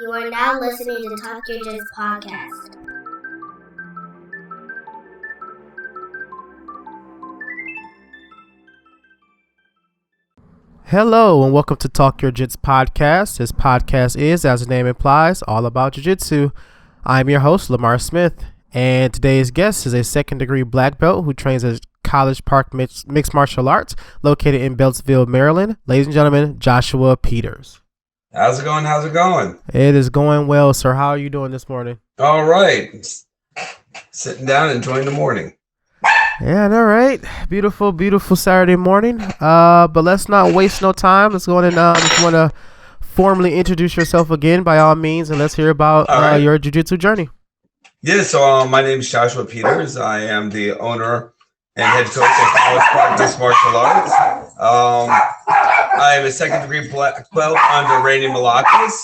You are now listening to Talk Your Jits podcast. Hello and welcome to Talk Your Jits podcast. This podcast is, as the name implies, all about Jiu Jitsu. I'm your host, Lamar Smith, and today's guest is a second-degree black belt who trains at College Park Mixed Martial Arts, located in Beltsville, Maryland. Ladies and gentlemen, Joshua Peters. How's it going? How's it going? It is going well, sir. How are you doing this morning? All right. Sitting down, enjoying the morning. Yeah, all right. Beautiful, beautiful Saturday morning. But let's not waste no time. Let's go in and if you want to formally introduce yourself again, by all means, and let's hear about your jiu-jitsu journey. Yeah, so my name is Joshua Peters. I am the owner and head coach at College Park Mixed Martial Arts. I am a second-degree black belt under Rainy Malakas,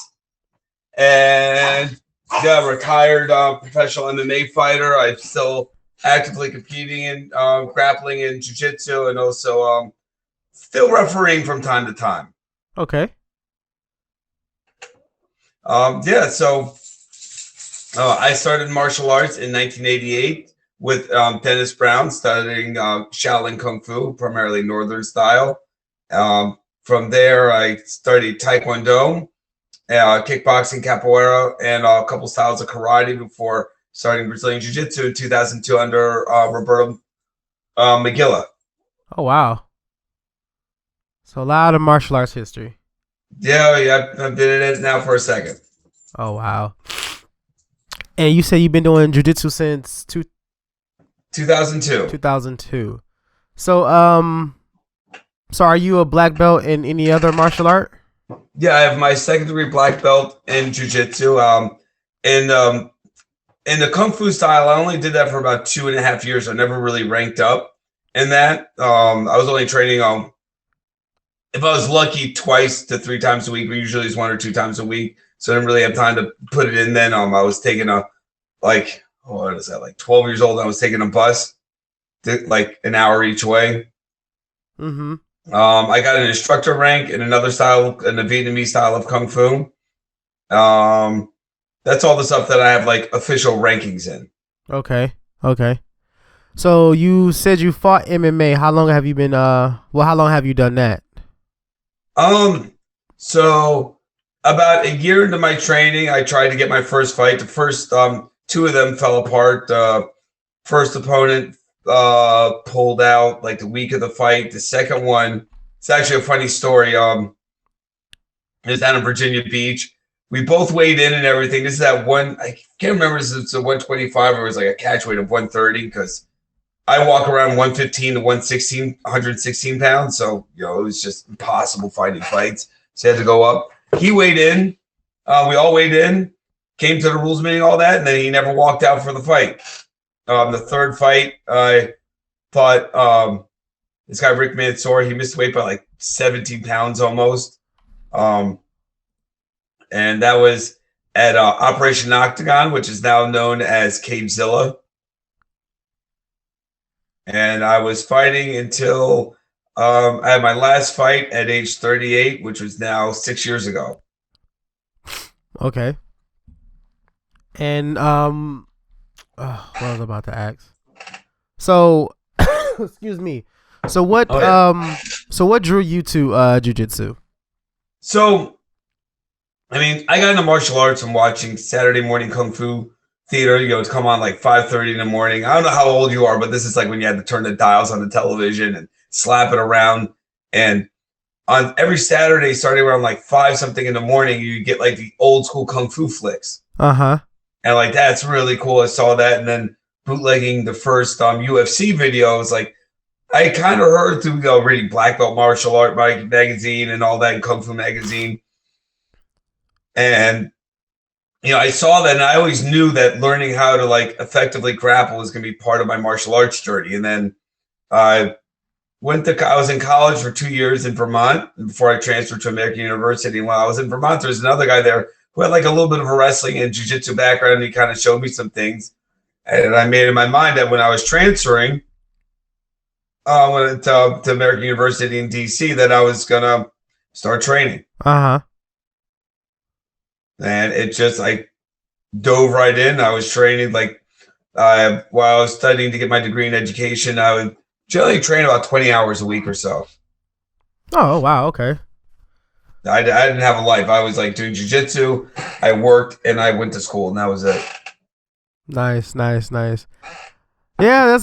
and retired professional MMA fighter. I'm still actively competing in grappling and jiu-jitsu, and also still refereeing from time to time. Okay. So I started martial arts in 1988 with Dennis Brown, studying Shaolin Kung Fu, primarily Northern style. From there, I studied Taekwondo, kickboxing, capoeira, and a couple styles of karate before starting Brazilian Jiu-Jitsu in 2002 under Roberto Magilla. Oh, wow. So a lot of martial arts history. Yeah, I've been in it now for a second. Oh, wow. And you say you've been doing jiu-jitsu since 2002. 2002. So, are you a black belt in any other martial art? Yeah, I have my second-degree black belt in jiu-jitsu. In the Kung Fu style, I only did that for about 2.5 years. I never really ranked up in that. I was only training if I was lucky, 2 to 3 times a week, but usually it's 1 or 2 times a week. So I didn't really have time to put it in then. I was taking 12 years old. I was taking a bus, like an hour each way. Mm-hmm. I got an instructor rank in another style, in the Vietnamese style of Kung Fu. That's all the stuff that I have like official rankings in. Okay. So you said you fought MMA. How long have you been how long have you done that? So about a year into my training, I tried to get my first fight. The first 2 of them fell apart. First opponent pulled out like the week of the fight. The second one, it's actually a funny story. It was down in Virginia Beach. We both weighed in and everything. This is at I can't remember if it's a 125 or it was like a catch weight of 130, because I walk around 115 to 116 pounds. So, it was just impossible fighting fights. So I had to go up. He weighed in. We all weighed in, came to the rules meeting, all that, and then he never walked out for the fight. The third fight, I fought this guy, Rick Mansour. He missed weight by like 17 pounds almost. And that was at Operation Octagon, which is now known as Cagezilla. And I was fighting until I had my last fight at age 38, which was now 6 years ago. Okay. And what was I about to ask? So, excuse me. So what what drew you to jiu-jitsu? So, I got into martial arts from watching Saturday morning Kung Fu theater. It's come on like 5:30 in the morning. I don't know how old you are, but this is like when you had to turn the dials on the television and slap it around. And on every Saturday, starting around like 5 something in the morning, you get like the old school Kung Fu flicks. Uh-huh. And like, that's really cool. I saw that. And then bootlegging the first UFC videos, like I kind of heard through reading Black Belt Martial Art magazine and all that, and Kung Fu magazine. And, I saw that, and I always knew that learning how to like effectively grapple was going to be part of my martial arts journey. And then I was in college for 2 years in Vermont before I transferred to American University. And while I was in Vermont, there was another guy there who had like a little bit of a wrestling and jiu-jitsu background. And he kind of showed me some things. And I made in my mind that when I was transferring to American University in DC, that I was going to start training. Uh-huh. and I dove right in. I was training while I was studying to get my degree in education. I would generally train about 20 hours a week or so. Oh, wow. Okay. I didn't have a life. I was like doing jiu-jitsu. I worked and I went to school, and that was it. Nice. Yeah,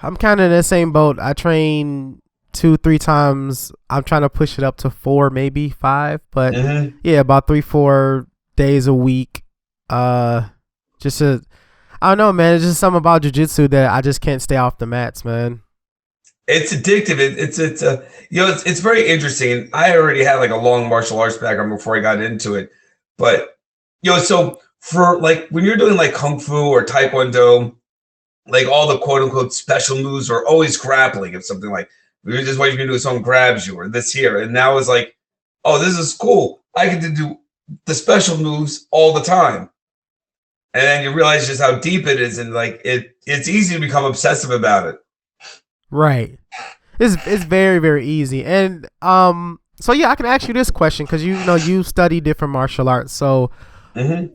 I'm kind of in the same boat. I train 2-3 times. I'm trying to push it up to 4, maybe 5, but yeah, about 3-4 days a week. Just I don't know, man. It's just something about jiu-jitsu that I just can't stay off the mats, man. It's addictive. It's very interesting. I already had like a long martial arts background before I got into it, but so for like when you're doing like kung fu or taekwondo, like all the quote unquote special moves are always grappling. If something like this is what you can do if someone grabs you or this here, and now it's like, oh, this is cool. I get to do the special moves all the time, and then you realize just how deep it is, and like it's easy to become obsessive about it. Right. It's very, very easy. And so yeah, I can ask you this question because you study different martial arts. So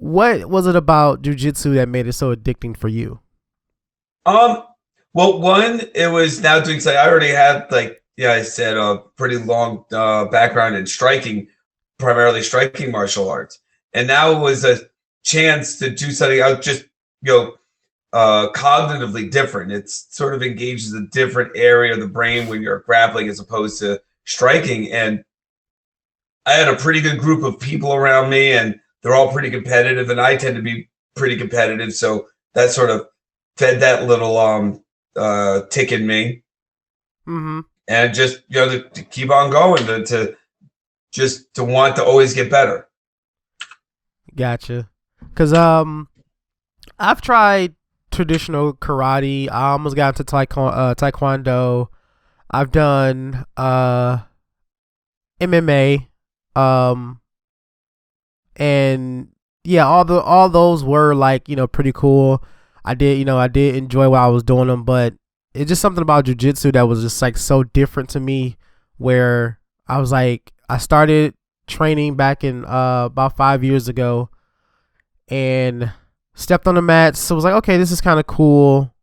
what was it about jiu-jitsu that made it so addicting for you? Well, one, it was now doing so I already had I said a pretty long background in striking, primarily striking martial arts. And now it was a chance to do something out just, cognitively different. It sort of engages a different area of the brain when you're grappling as opposed to striking. And I had a pretty good group of people around me, and they're all pretty competitive, and I tend to be pretty competitive. So that sort of fed that little tick in me. And just to keep on going, to want to always get better. Gotcha. Because I've tried traditional karate. I almost got into taekwondo. I've done MMA, and yeah, all those were like pretty cool. I did enjoy while I was doing them, but it's just something about jiu-jitsu that was just like so different to me, where I was like, I started training back in about 5 years ago, and stepped on the mats. So I was like, okay, this is kind of cool.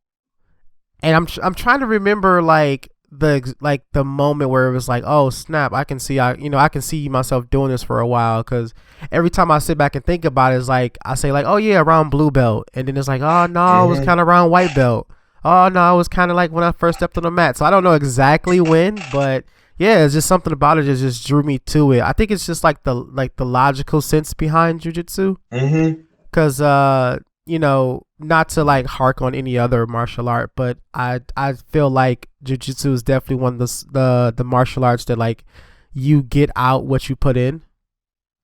And I'm trying to remember like the moment where it was like, oh snap, I can see myself doing this for a while, because every time I sit back and think about it, it's like I say like, oh yeah, around blue belt, and then it's like, oh no, it was kind of around white belt. Oh no, it was kind of like when I first stepped on the mat. So I don't know exactly when, but yeah, it's just something about it that just drew me to it. I think it's just like the logical sense behind jiu-jitsu. Because not to like hark on any other martial art, but I feel like jiu-jitsu is definitely one of the martial arts that like you get out what you put in,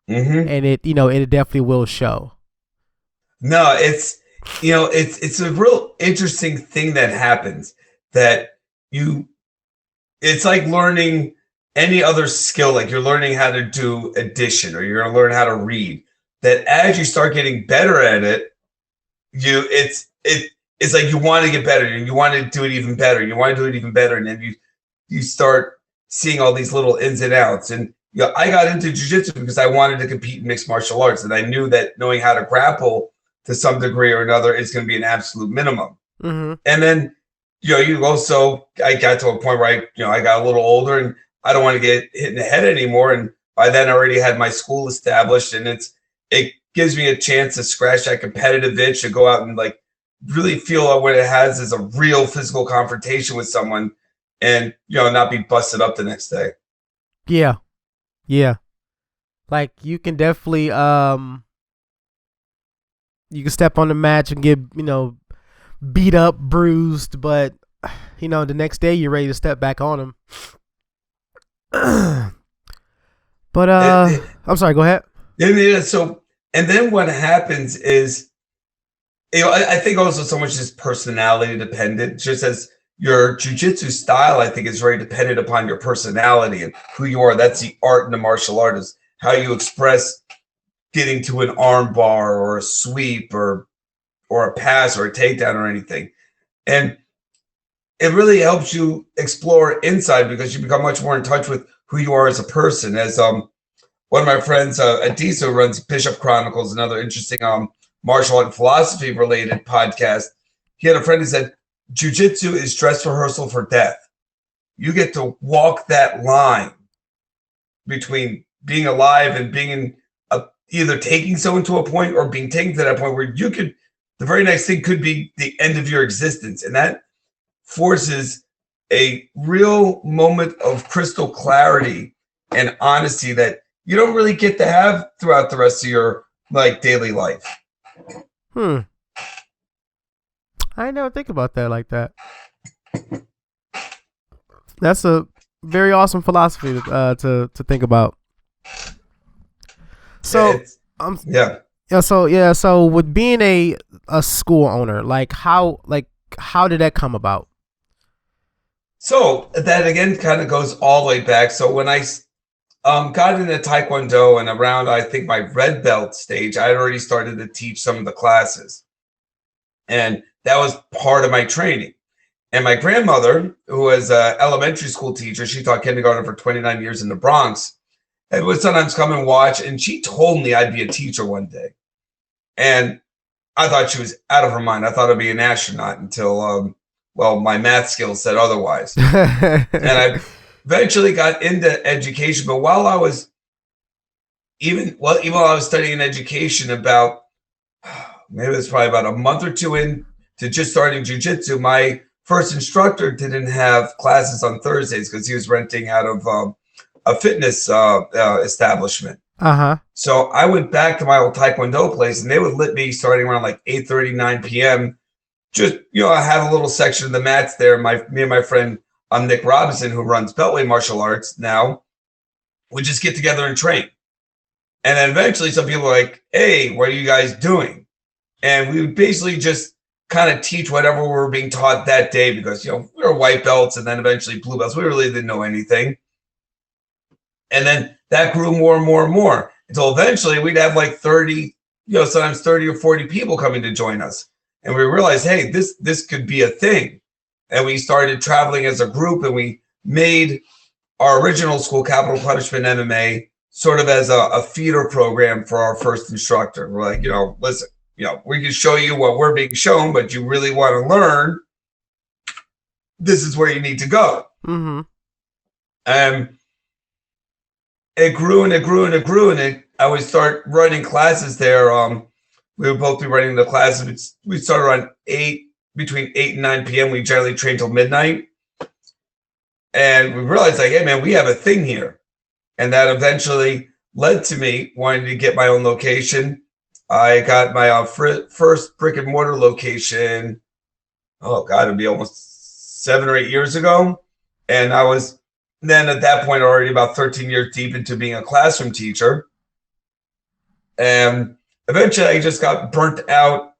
and it definitely will show. No, it's a real interesting thing that happens, that it's like learning any other skill. Like you're learning how to do addition, or you're going to learn how to read. That as you start getting better at it, it's like you want to get better, and you want to do it even better. You want to do it even better, and then you start seeing all these little ins and outs. And I got into jiu-jitsu because I wanted to compete in mixed martial arts, and I knew that knowing how to grapple to some degree or another is going to be an absolute minimum. And then I got to a point where I got a little older, and I don't want to get hit in the head anymore. And by then I already had my school established, and it gives me a chance to scratch that competitive itch, to go out and like really feel what it has is a real physical confrontation with someone, and not be busted up the next day. Yeah. Like you can definitely you can step on the match and get beat up, bruised, but the next day you're ready to step back on them. But I'm sorry, go ahead. Yeah, so and then what happens is, I think also so much is personality dependent. Just as your jiu-jitsu style, I think, is very dependent upon your personality and who you are. That's the art in the martial art, is how you express getting to an arm bar or a sweep or a pass or a takedown or anything. And it really helps you explore inside, because you become much more in touch with who you are as a person. As one of my friends, Adisa, runs Bishop Chronicles, another interesting martial art and philosophy related podcast. He had a friend who said, Jiu Jitsu is dress rehearsal for death. You get to walk that line between being alive and being in either taking someone to a point or being taken to that point where you could, the very next thing could be the end of your existence. And that forces a real moment of crystal clarity and honesty that you don't really get to have throughout the rest of your daily life. I never think about that like that. That's a very awesome philosophy to think about. So So with being a school owner, how did that come about? So that again kind of goes all the way back. So when I got into Taekwondo and around, I think, my red belt stage, I had already started to teach some of the classes. And that was part of my training. And my grandmother, who was an elementary school teacher, she taught kindergarten for 29 years in the Bronx, and would sometimes come and watch. And she told me I'd be a teacher one day. And I thought she was out of her mind. I thought I'd be an astronaut until, my math skills said otherwise. And I eventually got into education. But while I was even while I was studying education, about maybe it was probably about a month or two in to just starting jiu-jitsu, my first instructor didn't have classes on Thursdays because he was renting out of a fitness establishment. So I went back to my old Taekwondo place, and they would let me starting around 8:30, 9 p.m. Just, I have a little section of the mats there. Me and my friend Nick Robinson, who runs Beltway Martial Arts now, would just get together and train. And then eventually some people were like, hey, what are you guys doing? And we would basically just kind of teach whatever we were being taught that day because, we were white belts and then eventually blue belts. We really didn't know anything. And then that grew more and more and more until eventually we'd have 30, sometimes 30 or 40 people coming to join us. And we realized, hey, this could be a thing. And we started traveling as a group, and we made our original school, Capital Punishment MMA, sort of as a feeder program for our first instructor. We're like, listen, we can show you what we're being shown, but you really want to learn, this is where you need to go. It grew and it grew and it grew, and I would start running classes there. We would both be running the classes. We started around between 8 and 9 p.m. We generally train till midnight. And we realized, hey, man, we have a thing here. And that eventually led to me wanting to get my own location. I got my first brick and mortar location, it'd be almost 7 or 8 years ago. And I was then at that point already about 13 years deep into being a classroom teacher. And eventually I just got burnt out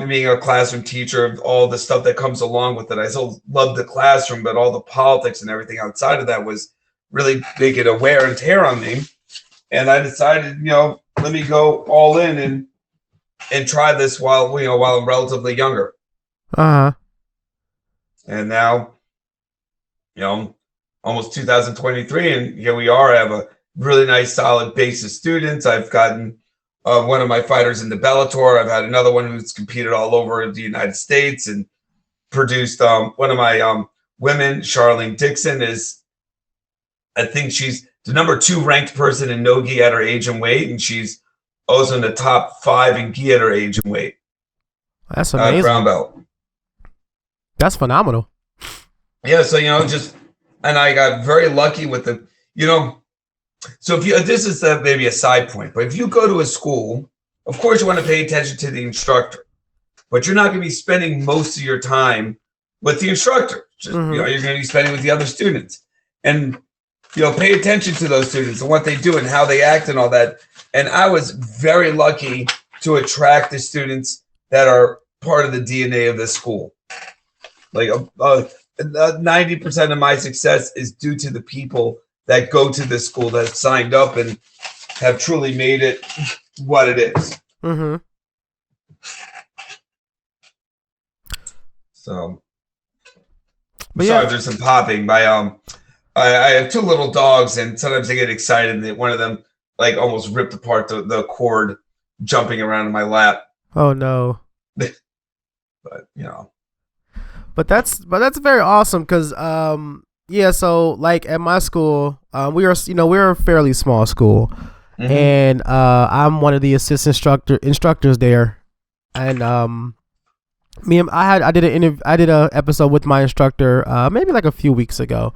being a classroom teacher of all the stuff that comes along with it. I still love the classroom, but all the politics and everything outside of that was really making a wear and tear on me. And I decided, let me go all in and try this while I'm relatively younger. And now, almost 2023, and here we are. I have a really nice, solid base of students. I've gotten one of my fighters in the Bellator. I've had another one who's competed all over the United States and produced one of my women, Charlene Dixon, I think she's the number 2 ranked person in no gi at her age and weight, and she's also in the top 5 in gi at her age and weight. That's amazing. Brown belt. That's phenomenal. Yeah, so and I got very lucky with the, so if this is maybe a side point, but if you go to a school, of course you want to pay attention to the instructor, but you're not going to be spending most of your time with the instructor. You're going to be spending with the other students, and pay attention to those students and what they do and how they act and all that. And I was very lucky to attract the students that are part of the DNA of this school. 90% of my success is due to the people that go to this school that have signed up and have truly made it what it is. So, sorry if there's some popping. I have 2 little dogs, and sometimes they get excited that one of them like almost ripped apart the cord jumping around in my lap. Oh no. But you know. But that's very awesome because yeah, so like at my school, we're a fairly small school. Mm-hmm. And I'm one of the assistant instructors there. And I did an episode with my instructor maybe like a few weeks ago.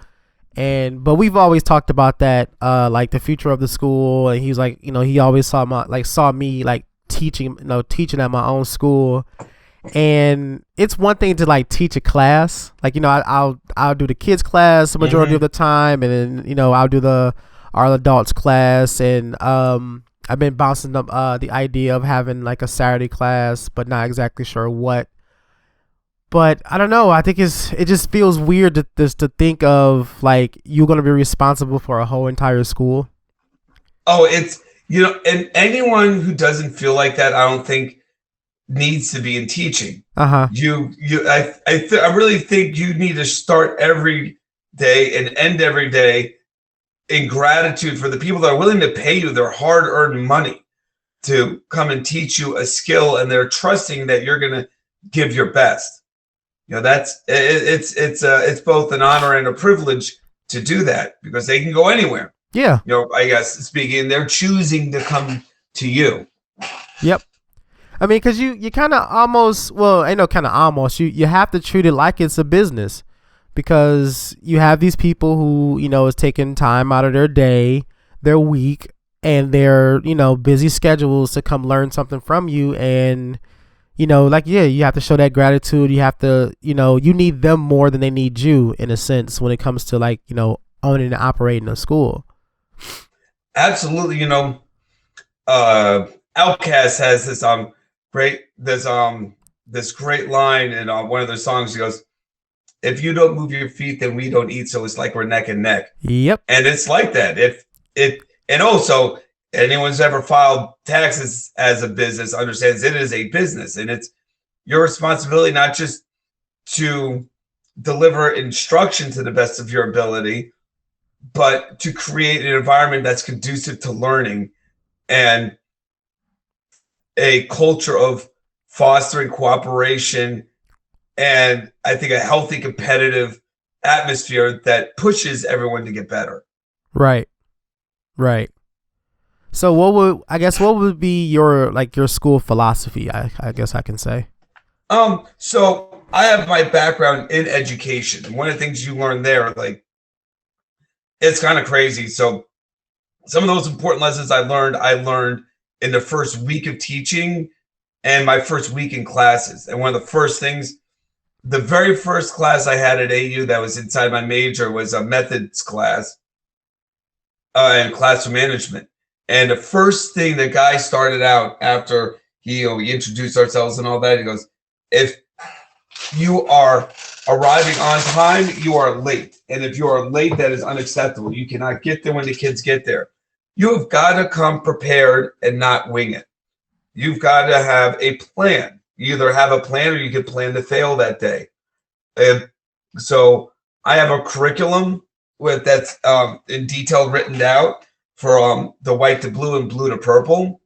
But we've always talked about that, like the future of the school, and he was like, he always saw me like teaching at my own school. And it's one thing to like teach a class, like I'll do the kids class the majority of the time, and then I'll do our adults class, and I've been bouncing up the idea of having like a Saturday class, but not exactly sure what. But I don't know. I think it just feels weird to think of like you're going to be responsible for a whole entire school. Oh, it's and anyone who doesn't feel like that, I don't think needs to be in teaching. I really think you need to start every day and end every day in gratitude for the people that are willing to pay you their hard-earned money to come and teach you a skill, and they're trusting that you're going to give your best. That's it's both an honor and a privilege to do that because they can go anywhere. Yeah. I guess speaking, they're choosing to come to you. Yep. I mean, because you kind of almost, well, I know kind of almost, you have to treat it like it's a business, because you have these people who, is taking time out of their day, their week, and their, busy schedules to come learn something from you. And, you have to show that gratitude. You have to, you need them more than they need you, in a sense, when it comes to like, owning and operating a school. Absolutely. Outkast has this this great line in one of their songs. He goes, "If you don't move your feet, then we don't eat. So it's like we're neck and neck." Yep. And it's like that. And also anyone's ever filed taxes as a business understands it is a business, and it's your responsibility not just to deliver instruction to the best of your ability, but to create an environment that's conducive to learning and a culture of fostering cooperation, and I think a healthy competitive atmosphere that pushes everyone to get better. Right. So what would be your school philosophy? I guess I can say. So I have my background in education. One of the things you learn there, like, it's kind of crazy. So some of those important lessons I learned in the first week of teaching and my first week in classes. And one of the first things, the very first class I had at AU that was inside my major was a methods class and classroom management. And the first thing the guy started out after we introduced ourselves and all that, he goes, "If you are arriving on time, you are late. And if you are late, that is unacceptable. You cannot get there when the kids get there. You have got to come prepared and not wing it. You've got to have a plan. You either have a plan or you can plan to fail that day." And so I have a curriculum that's in detail written out for the white to blue and blue to purple.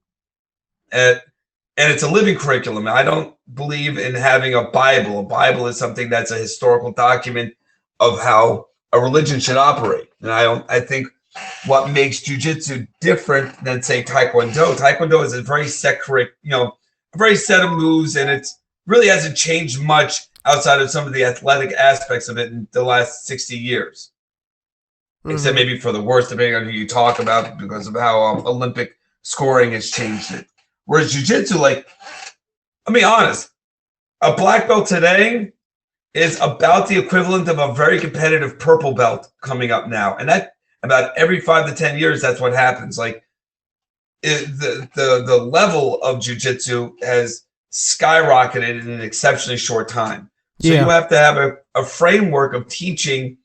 And it's a living curriculum. I don't believe in having a Bible. A Bible is something that's a historical document of how a religion should operate. And I think what makes Jiu Jitsu different than, say, Taekwondo is a very set of moves, and it's really hasn't changed much outside of some of the athletic aspects of it in the last 60 years. Except maybe for the worse, depending on who you talk about, because of how Olympic scoring has changed it. Whereas Jiu-Jitsu, let me be honest, a black belt today is about the equivalent of a very competitive purple belt coming up now. And that about every 5 to 10 years, that's what happens. The level of Jiu-Jitsu has skyrocketed in an exceptionally short time. So you have to have a framework of teaching,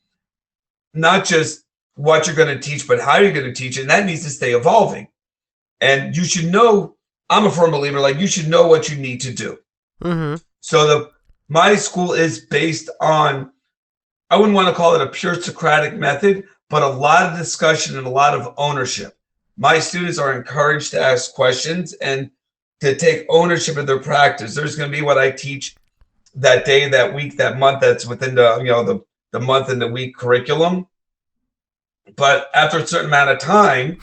not just what you're going to teach, but how you're going to teach it. And that needs to stay evolving. And you should know, I'm a firm believer, you should know what you need to do. Mm-hmm. So my school is based on, I wouldn't want to call it a pure Socratic method, but a lot of discussion and a lot of ownership. my students are encouraged to ask questions and to take ownership of their practice. There's going to be what I teach that day, that week, that month, that's within the month and the week curriculum. But after a certain amount of time,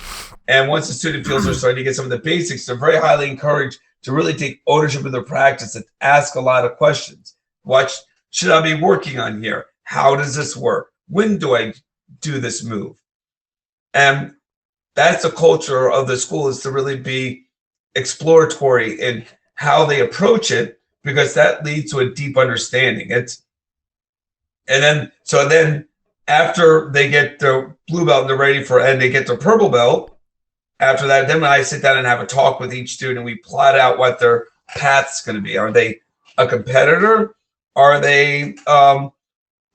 and once the student feels they're starting to get some of the basics, they're very highly encouraged to really take ownership of their practice and ask a lot of questions. What should I be working on here? How does this work? When do I do this move? And that's the culture of the school, is to really be exploratory in how they approach it, because that leads to a deep understanding. And then after they get their blue belt and they're ready and they get their purple belt, after that, then when I sit down and have a talk with each student, we plot out what their path's going to be. Are they a competitor? Are they, I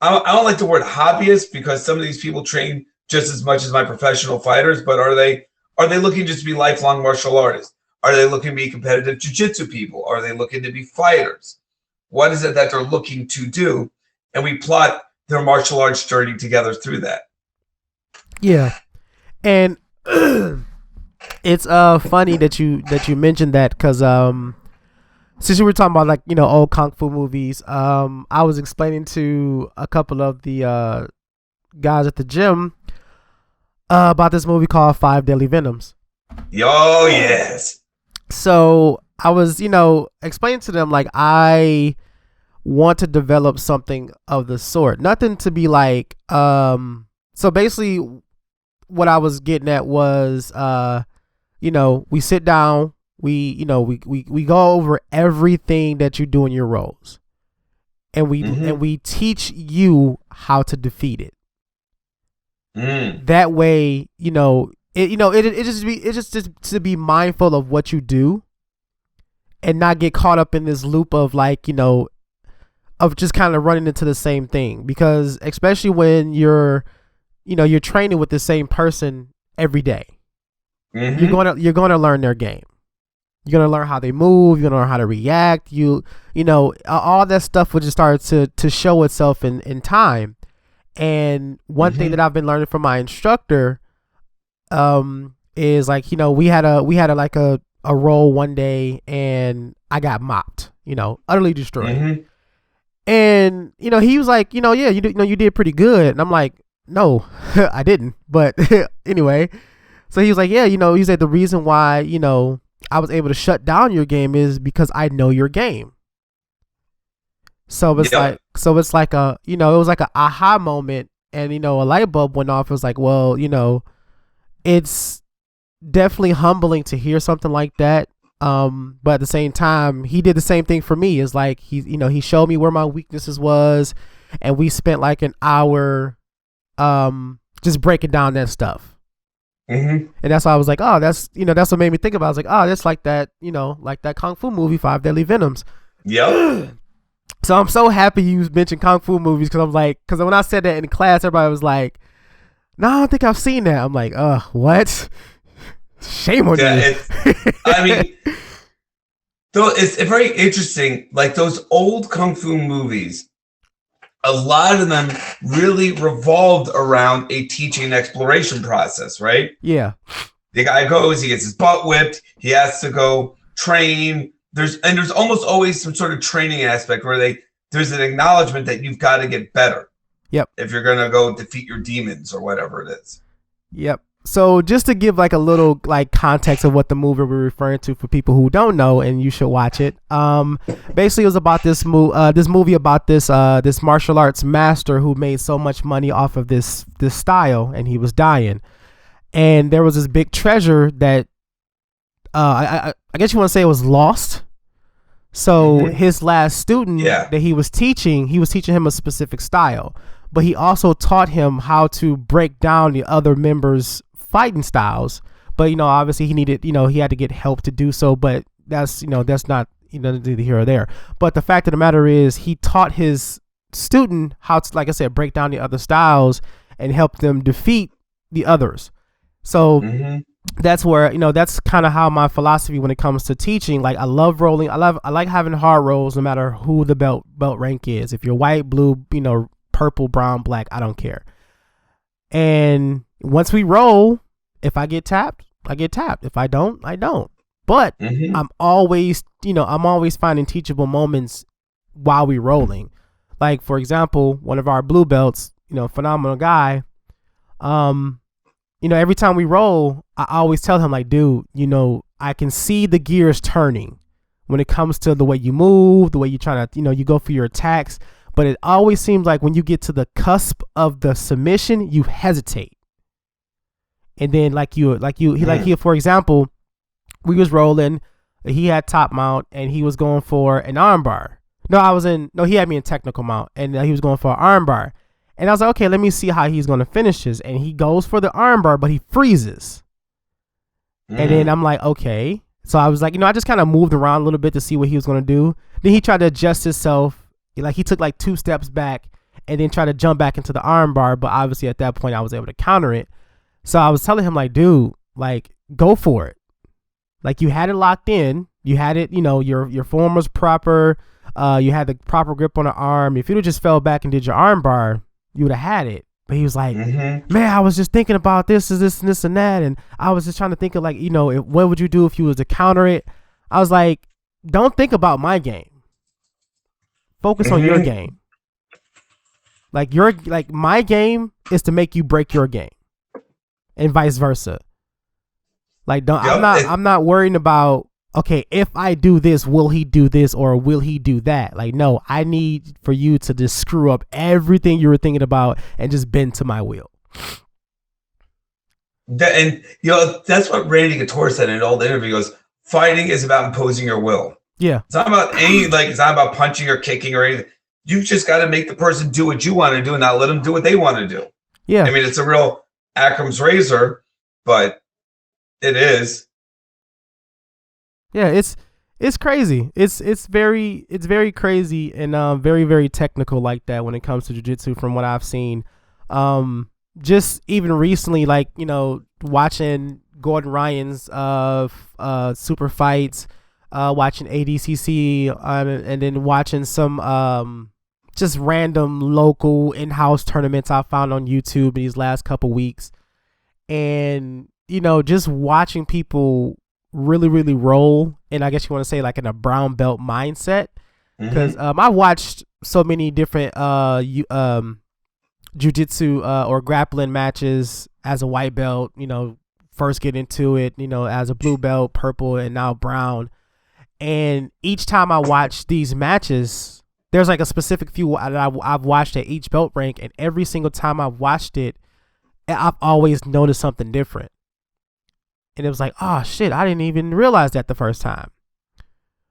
don't like the word hobbyist, because some of these people train just as much as my professional fighters, but are they looking just to be lifelong martial artists? Are they looking to be competitive jiu-jitsu people? Are they looking to be fighters? What is it that they're looking to do? And we plot their martial arts journey together through that. Yeah. And it's funny that you mentioned that, because since you were talking about, like, old kung fu movies, I was explaining to a couple of the guys at the gym about this movie called Five Deadly Venoms. Oh, yes. So I was, explaining to them, like, I want to develop something of the sort. Nothing to be like, so basically what I was getting at was, we sit down, we go over everything that you do in your roles, and we teach you how to defeat it. That way, it's just to be mindful of what you do and not get caught up in this loop of, like, of just kind of running into the same thing. Because especially when you're training with the same person every day, you're going to learn their game. You're going to learn how they move. You're going to learn how to react. All that stuff will just start to show itself in time. And one thing that I've been learning from my instructor, is, like, we had a roll one day and I got mopped, utterly destroyed. And, he was like, yeah, you did pretty good. And I'm like, no, I didn't. But anyway, so he was like, yeah, he said the reason why, I was able to shut down your game is because I know your game. So it's like, it was like a aha moment, and, a light bulb went off. It was like, well, it's definitely humbling to hear something like that. But at the same time, he did the same thing for me. It's like, he showed me where my weaknesses was, and we spent like an hour, just breaking down that stuff. And that's why I was like, oh, that's what made me think about it. I was like, oh, that's like that, like that kung fu movie, Five Deadly Venoms. Yep. So I'm so happy you mentioned kung fu movies, because when I said that in class, everybody was like, no, I don't think I've seen that. I'm like, what? Shame on you. I mean, though, it's very interesting. Like, those old kung fu movies, a lot of them really revolved around a teaching and exploration process, right? Yeah. The guy goes, he gets his butt whipped, he has to go train. There's almost always some sort of training aspect where there's an acknowledgement that you've got to get better. Yep. If you're going to go defeat your demons or whatever it is. Yep. So just to give like a little like context of what the movie we're referring to for people who don't know, and you should watch it. Basically it was about this movie about this martial arts master who made so much money off of this style, and he was dying. And there was this big treasure that I guess you want to say it was lost. So his last student that he was teaching him a specific style, but he also taught him how to break down the other members' fighting styles. But obviously he had to get help to do so. But that's not neither here or there. But the fact of the matter is, he taught his student how to, like I said, break down the other styles and help them defeat the others. So that's where, that's kind of how my philosophy when it comes to teaching. Like, I love rolling. I like having hard rolls no matter who the belt rank is. If you're white, blue, purple, brown, black, I don't care. And once we roll, if I get tapped, I get tapped. If I don't, I don't. But Mm-hmm. I'm always finding teachable moments while we rolling. Like, for example, one of our blue belts, phenomenal guy. Every time we roll, I always tell him, like, dude, I can see the gears turning when it comes to the way you move, the way you try to, you go for your attacks. But it always seems like when you get to the cusp of the submission, you hesitate. And then for example, we was rolling, he had top mount and he was going for an arm bar. He had me in technical mount and he was going for an arm bar. And I was like, okay, let me see how he's going to finish this. And he goes for the arm bar, but he freezes. And then I'm like, okay. So I was like, I just kind of moved around a little bit to see what he was going to do. Then he tried to adjust himself. Like, he took like 2 steps back and then tried to jump back into the arm bar. But obviously at that point I was able to counter it. So I was telling him, like, dude, like, go for it. Like, you had it locked in. You had it, your form was proper. You had the proper grip on the arm. If you would just fell back and did your arm bar, you would have had it. But he was like, man, I was just thinking about this and that. And I was just trying to think of, like, what would you do if you was to counter it? I was like, don't think about my game. Focus on your game. Like, my game is to make you break your game. And vice versa. Like, I'm not worrying about, okay, if I do this, will he do this or will he do that? Like, no, I need for you to just screw up everything you were thinking about and just bend to my will. That's what Randy Couture said in an old interview. He goes, fighting is about imposing your will. Yeah. It's not about it's not about punching or kicking or anything. You've just got to make the person do what you want to do and not let them do what they want to do. Yeah. I mean, it's a real Akram's razor, but it is. Yeah, it's crazy. It's very crazy and very, very technical like that when it comes to jiu-jitsu from what I've seen. Just even recently, like, watching Gordon Ryan's super fights, watching ADCC, and then watching some just random local in-house tournaments I found on YouTube these last couple weeks. And, just watching people really, really roll, and I guess you want to say like in a brown belt mindset, because I watched so many different jiu-jitsu or grappling matches as a white belt, first get into it, as a blue belt, purple, and now brown. And each time I watch these matches, there's like a specific few that I've watched at each belt rank, and every single time I've watched it, I've always noticed something different. And it was like, oh shit, I didn't even realize that the first time.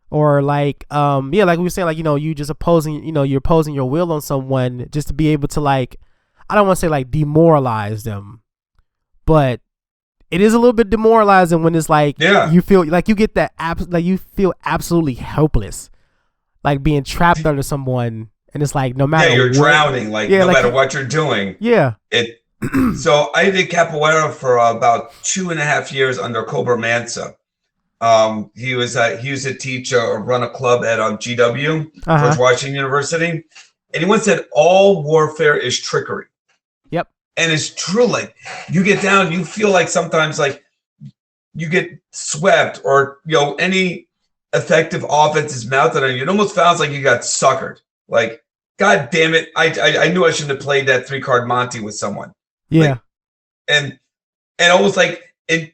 Or like, like we were saying, like, you just you're opposing your will on someone just to be able to, like, I don't want to say like demoralize them, but it is a little bit demoralizing when it's like, you feel like you get that like you feel absolutely helpless, like being trapped under someone, and it's like no matter you're drowning, like no matter what you're doing. Yeah. So I did capoeira for about 2.5 years under Cobra Mansa. He was a teacher or run a club at GW, George Washington University, and he once said all warfare is trickery. Yep. And it's true. Like, you get down, you feel like sometimes like you get swept, or any effective offense is mounted on you. It almost sounds like you got suckered. Like, God damn it, I knew I shouldn't have played that 3-card Monty with someone. Yeah. Like, and almost like, and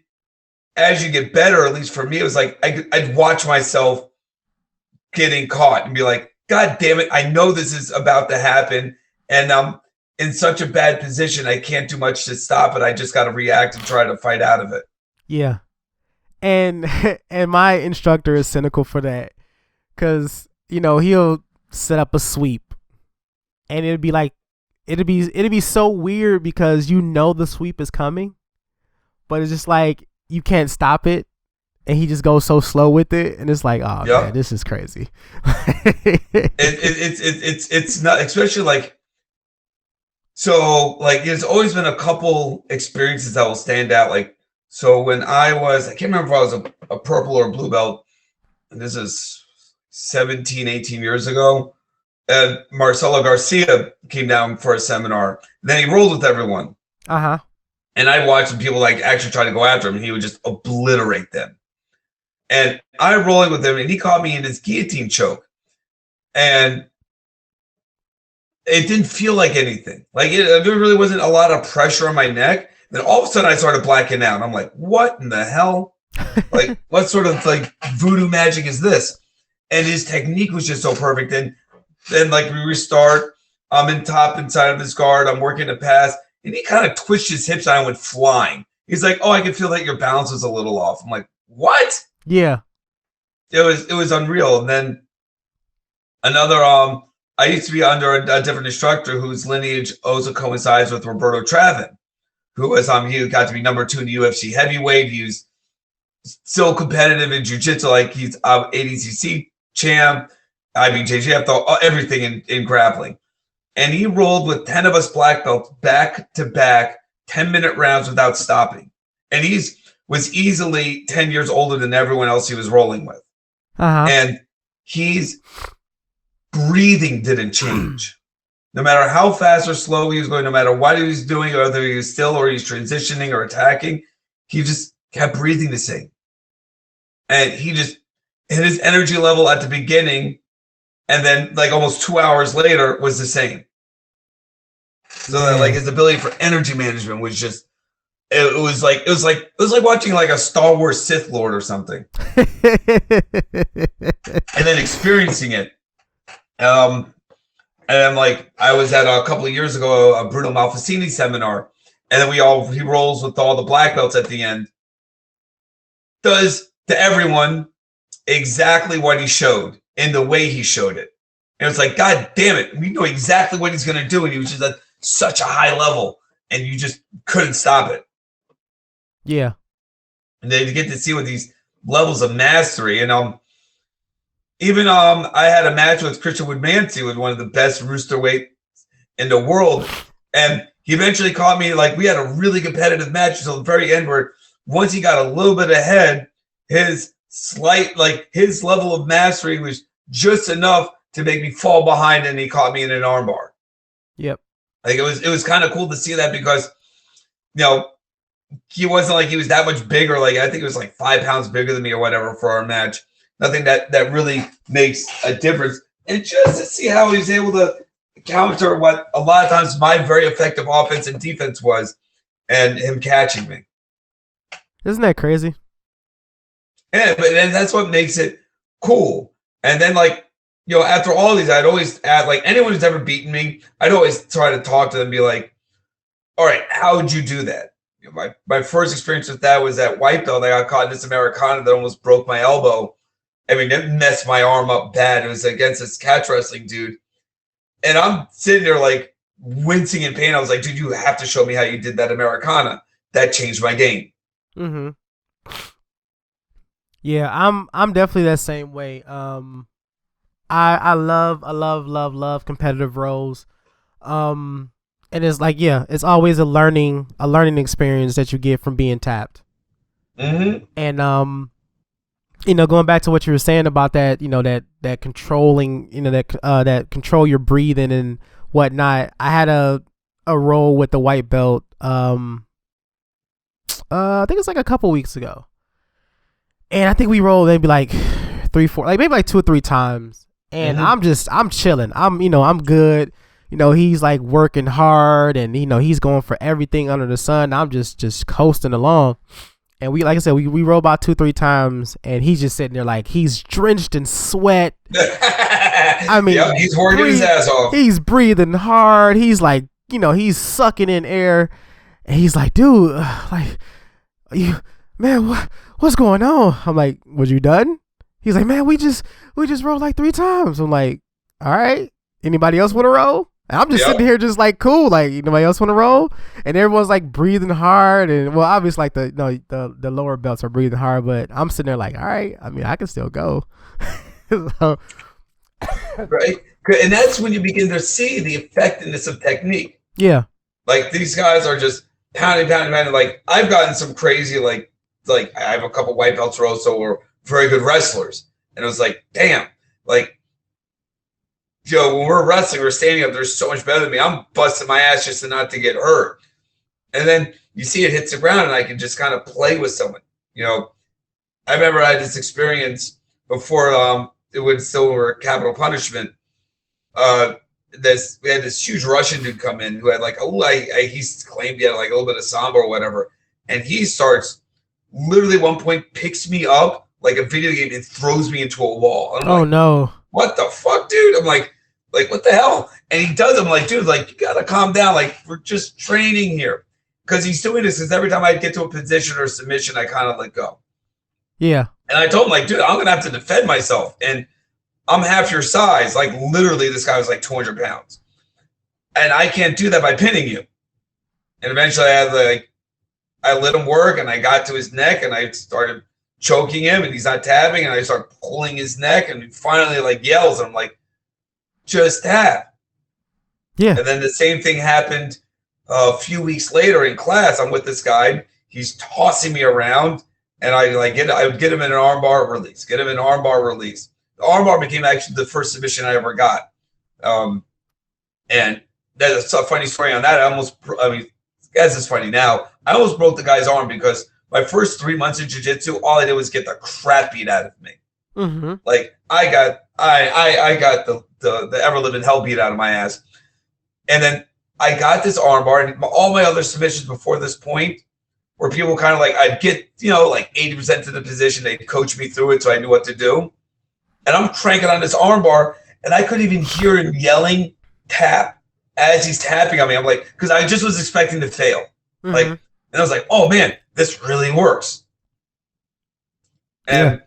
as you get better, at least for me, it was like I'd watch myself getting caught and be like, God damn it, I know this is about to happen, and I'm in such a bad position, I can't do much to stop it. I just got to react and try to fight out of it. Yeah. And my instructor is cynical for that, because he'll set up a sweep, and it'd be so weird because the sweep is coming, but it's just like you can't stop it, and he just goes so slow with it, and it's like, oh man, this is crazy. It's not, especially like, so like there's always been a couple experiences that will stand out. Like, so when I can't remember if I was a purple or a blue belt, and this is 17, 18 years ago. Marcelo Garcia came down for a seminar. Then he rolled with everyone. And I watched people like actually try to go after him, and he would just obliterate them. And I rolling with him, and he caught me in his guillotine choke. And it didn't feel like anything. Like there really wasn't a lot of pressure on my neck. Then all of a sudden I started blacking out. And I'm like, what in the hell? Like, what sort of like voodoo magic is this? And his technique was just so perfect. And then like we restart. I'm inside of his guard. I'm working to pass. And he kind of twitched his hips and I went flying. He's like, oh, I can feel that your balance is a little off. I'm like, what? Yeah. It was unreal. And then another I used to be under a different instructor whose lineage also coincides with Roberto Travin, who was he got to be number 2 in the UFC heavyweight. He was still competitive in Jiu Jitsu, like he's ADCC champ, IBJJF, everything in grappling. And he rolled with 10 of us black belts back to back, 10-minute rounds without stopping. And was easily 10 years older than everyone else he was rolling with. And he's breathing didn't change. No matter how fast or slow he was going, no matter what he was doing, whether he was still or he's transitioning or attacking, he just kept breathing the same. And he just hit his energy level at the beginning, and then like almost 2 hours later was the same. So that like his ability for energy management was just it was like watching like a Star Wars Sith Lord or something. And then experiencing it. And I'm like, I was at a couple of years ago, a Bruno Malfacini seminar, and then he rolls with all the black belts at the end. Does to everyone exactly what he showed in the way he showed it. And it's like, God damn it, we know exactly what he's going to do. And he was just at such a high level, and you just couldn't stop it. Yeah. And then you get to see what these levels of mastery, and even I had a match with Christian Woodmansey, with one of the best roosterweight in the world, and he eventually caught me. Like we had a really competitive match until the very end, where once he got a little bit ahead, his level of mastery was just enough to make me fall behind, and he caught me in an armbar. Yep. Like it was kind of cool to see that, because he wasn't like he was that much bigger. Like I think it was like 5 pounds bigger than me or whatever for our match. Nothing that really makes a difference. And just to see how he was able to counter what a lot of times my very effective offense and defense was, and him catching me. Isn't that crazy? Yeah, but then that's what makes it cool. And then after all these, I'd always add, like, anyone who's ever beaten me, I'd always try to talk to them and be like, all right, how would you do that? My first experience with that was at white belt. I got caught in this Americana that almost broke my elbow. I mean, it messed my arm up bad. It was against this catch wrestling dude. And I'm sitting there like wincing in pain. I was like, dude, you have to show me how you did that Americana. That changed my game. Mm-hmm. Yeah, I'm definitely that same way. I love competitive roles. And it's like, yeah, it's always a learning experience that you get from being tapped. Mm-hmm. And going back to what you were saying about that, that controlling, that control your breathing and whatnot. I had a role with the white belt. I think it's like a couple weeks ago, and I think we rolled maybe like 3, 4, like maybe like 2 or 3 times. And mm-hmm. I'm chilling. I'm good. He's like working hard, and he's going for everything under the sun. I'm just coasting along. And like I said, we roll about 2, 3 times, and he's just sitting there like he's drenched in sweat. I mean, yep, he's working his ass off. He's breathing hard. He's like, he's sucking in air, and he's like, dude, what's going on? I'm like, was you done? He's like, man, we just rolled like 3 times. I'm like, all right, anybody else want to roll? And I'm just sitting here just like, cool, like, anybody else want to roll? And everyone's like breathing hard, and well, obviously like the lower belts are breathing hard, but I'm sitting there like, all right, I mean, I can still go. So. Right, and that's when you begin to see the effectiveness of technique. Yeah, like these guys are just pounding. Like I've gotten some crazy like I have a couple white belts also were very good wrestlers, and it was like, damn, like. When we're wrestling, we're standing up, they're so much better than me. I'm busting my ass just not to get hurt. And then, you see it hits the ground, and I can just kind of play with someone. I remember I had this experience before it was still were capital punishment. We had this huge Russian dude come in who had like he claimed he had like a little bit of samba or whatever, and he starts literally at one point picks me up like a video game and throws me into a wall. And I'm like, no! What the fuck, dude? I'm like what the hell? And he does. I'm like, dude, like you gotta calm down. Like we're just training here, because he's doing this. Because every time I get to a position or submission, I kind of let go. Yeah. And I told him like, dude, I'm gonna have to defend myself, and I'm half your size. Like literally, this guy was like 200 pounds, and I can't do that by pinning you. And eventually, I let him work, and I got to his neck, and I started choking him, and he's not tapping, and I start pulling his neck, and he finally like yells, and I'm like, just tap. Yeah. And then the same thing happened a few weeks later in class. I'm with this guy. He's tossing me around, and I would get him in an armbar release. The armbar became actually the first submission I ever got. And that's a funny story on that. Guys, it's funny now. I almost broke the guy's arm because my first 3 months of jiu-jitsu, all I did was get the crap beat out of me. Mm-hmm. Like I got the ever living hell beat out of my ass. And then I got this armbar, and all my other submissions before this point where people kind of like, I'd get, like 80% of the position. They'd coach me through it so I knew what to do. And I'm cranking on this armbar, and I couldn't even hear him yelling tap as he's tapping on me. I'm like, because I just was expecting to fail. Mm-hmm. Like, and I was like, oh man, this really works. And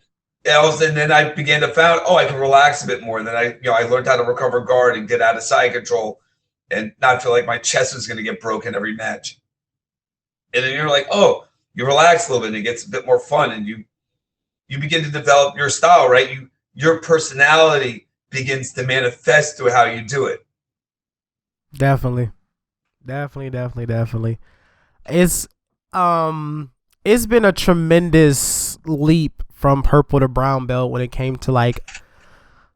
and then I began to find, I can relax a bit more. And then I learned how to recover guard and get out of side control and not feel like my chest was going to get broken every match. And then you're like, you relax a little bit, and it gets a bit more fun, and you begin to develop your style, right? Your personality begins to manifest through how you do it. Definitely. It's been a tremendous leap from purple to brown belt when it came to like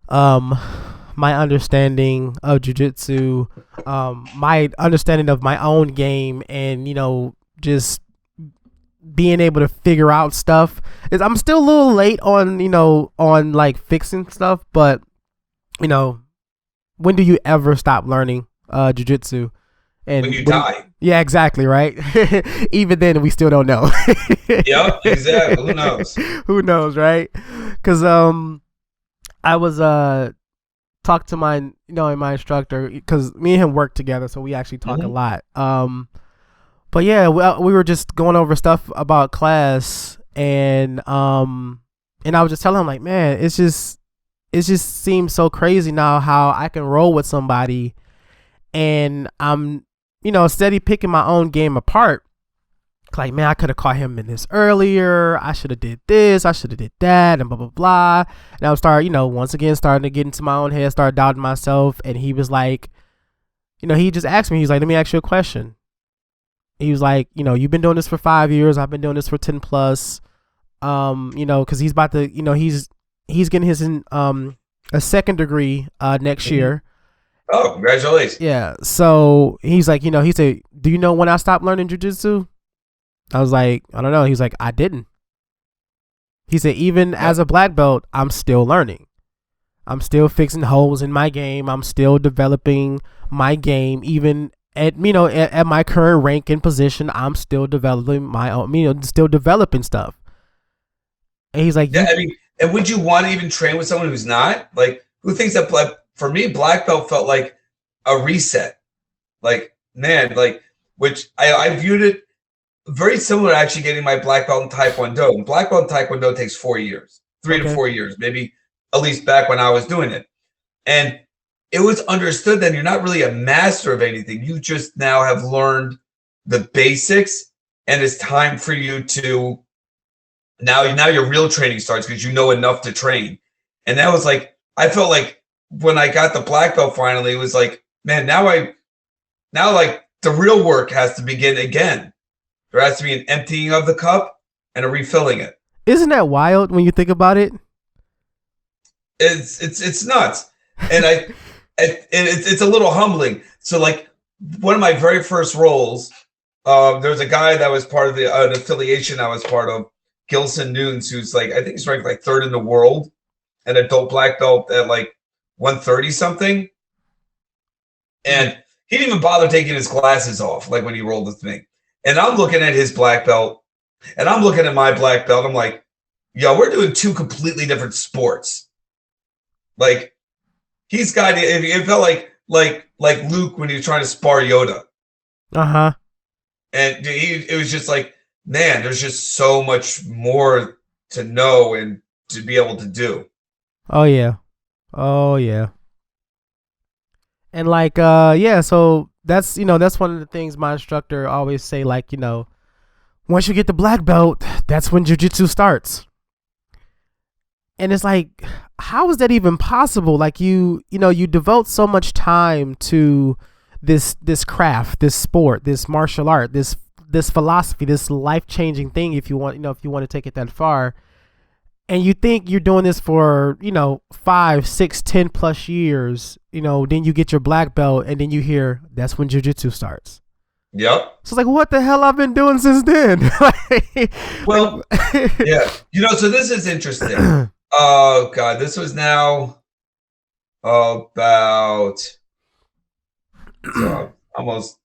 my understanding of jiu-jitsu, my understanding of my own game, and just being able to figure out stuff. I'm still a little late on like fixing stuff, but when do you ever stop learning jiu-jitsu? And when you die. Yeah, exactly, right? Even then, we still don't know. Yep, exactly. Who knows? Who knows, right? Because I was talked to my my instructor, because me and him work together, so we actually talk a lot. But yeah, we were just going over stuff about class, and I was just telling him like, man, it just seems so crazy now how I can roll with somebody, and I'm steady picking my own game apart. Like, man, I could have caught him in this earlier. I should have did this. I should have did that, and blah blah blah. And I was starting to get into my own head, start doubting myself. And he was like, he just asked me. He's like, let me ask you a question. He was like, you've been doing this for 5 years. I've been doing this for 10 plus. Because he's about to, he's getting his a second degree next year. Oh, congratulations. Yeah. So he's like, he said, do you know when I stopped learning jiu-jitsu? I was like, I don't know. He's like, I didn't. He said, even as a black belt, I'm still learning. I'm still fixing holes in my game. I'm still developing my game. Even at, at my current rank and position, I'm still developing my own, still developing stuff. And he's like, yeah, and would you want to even train with someone who's not? Like, who thinks that, for me, black belt felt like a reset. Like, man, which I viewed it very similar to actually getting my black belt in Taekwondo. And black belt in Taekwondo takes 4 years, 3 to 4 years, maybe at least back when I was doing it. And it was understood that you're not really a master of anything. You just now have learned the basics, and it's time for you to now your real training starts, because you know enough to train. And that was like, I felt like when I got the black belt finally, it was like, man, now like the real work has to begin again. There has to be an emptying of the cup and a refilling it. Isn't that wild when you think about it? It's nuts. And it's a little humbling. So like one of my very first roles, There was a guy that was part of the an affiliation I was part of, Gilson Nunes, who's like, I think he's ranked like third in the world, an adult black belt at like 130 something. And he didn't even bother taking his glasses off, like when he rolled with me. And I'm looking at his black belt, and I'm looking at my black belt. I'm like, yo, we're doing two completely different sports. Like, he's got it felt like Luke when he was trying to spar Yoda. Uh-huh. And it was just like, man, there's just so much more to know and to be able to do. Oh yeah. And like so that's that's one of the things my instructor always say, like, once you get the black belt, that's when jiu-jitsu starts. And it's like, how is that even possible? Like, you devote so much time to this craft, this sport, this martial art, this philosophy, this life-changing thing, if you want to take it that far. And you think you're doing this for 5, 6, 10 plus years, then you get your black belt, and then you hear that's when jiu-jitsu starts. Yep. So it's like, what the hell I've been doing since then? Well, yeah. So this is interesting. Oh God, this was now about almost.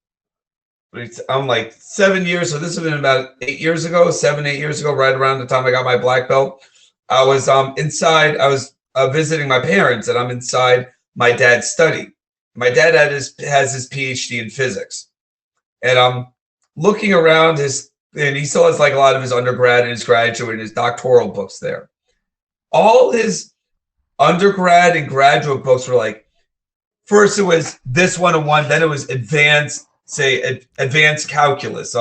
I'm like 7 years, so this has been about 8 years ago, 8 years ago, right around the time I got my black belt. I was inside. I was visiting my parents, and I'm inside my dad's study. My dad has his PhD in physics, and I'm looking around and he still has like a lot of his undergrad and his graduate and his doctoral books there. All his undergrad and graduate books were like, first it was this 101, then it was advanced calculus,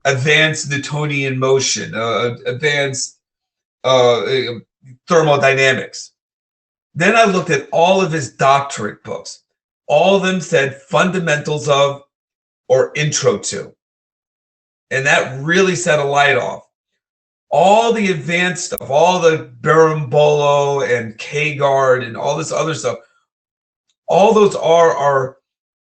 advanced Newtonian motion, advanced thermodynamics. Then I looked at all of his doctorate books. All of them said fundamentals of or intro to. And that really set a light off. All the advanced stuff, all the Berimbolo and K-Guard and all this other stuff, all those are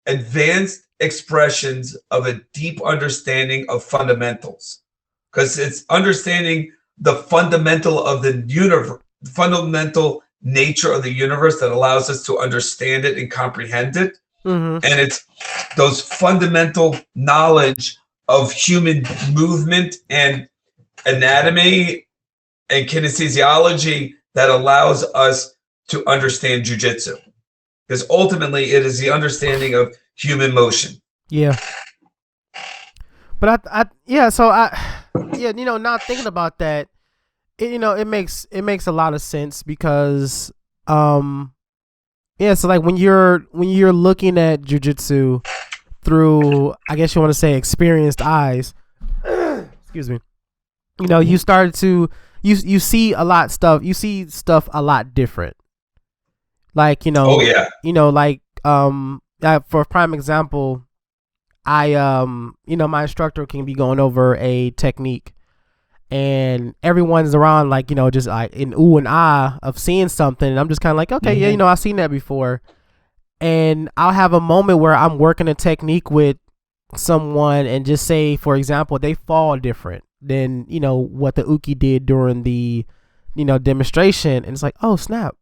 advanced expressions of a deep understanding of fundamentals, because it's understanding the fundamental of the universe, fundamental nature of the universe that allows us to understand it and comprehend it. Mm-hmm. And it's those fundamental knowledge of human movement and anatomy and kinesiology that allows us to understand jiu-jitsu, because ultimately it is the understanding of human motion. Yeah. But not thinking about that, it makes a lot of sense, because so like when you're looking at jiu-jitsu through, I guess you want to say, experienced eyes, excuse me, you started to you see a lot stuff, you see stuff a lot different, like for a prime example, my instructor can be going over a technique, and everyone's around, like, just like in ooh and ah of seeing something, and I'm just kind of like, okay, Mm-hmm. yeah, I've seen that before. And I'll have a moment where I'm working a technique with someone, and just say, for example, they fall different than what the uki did during the demonstration, and it's like, oh snap,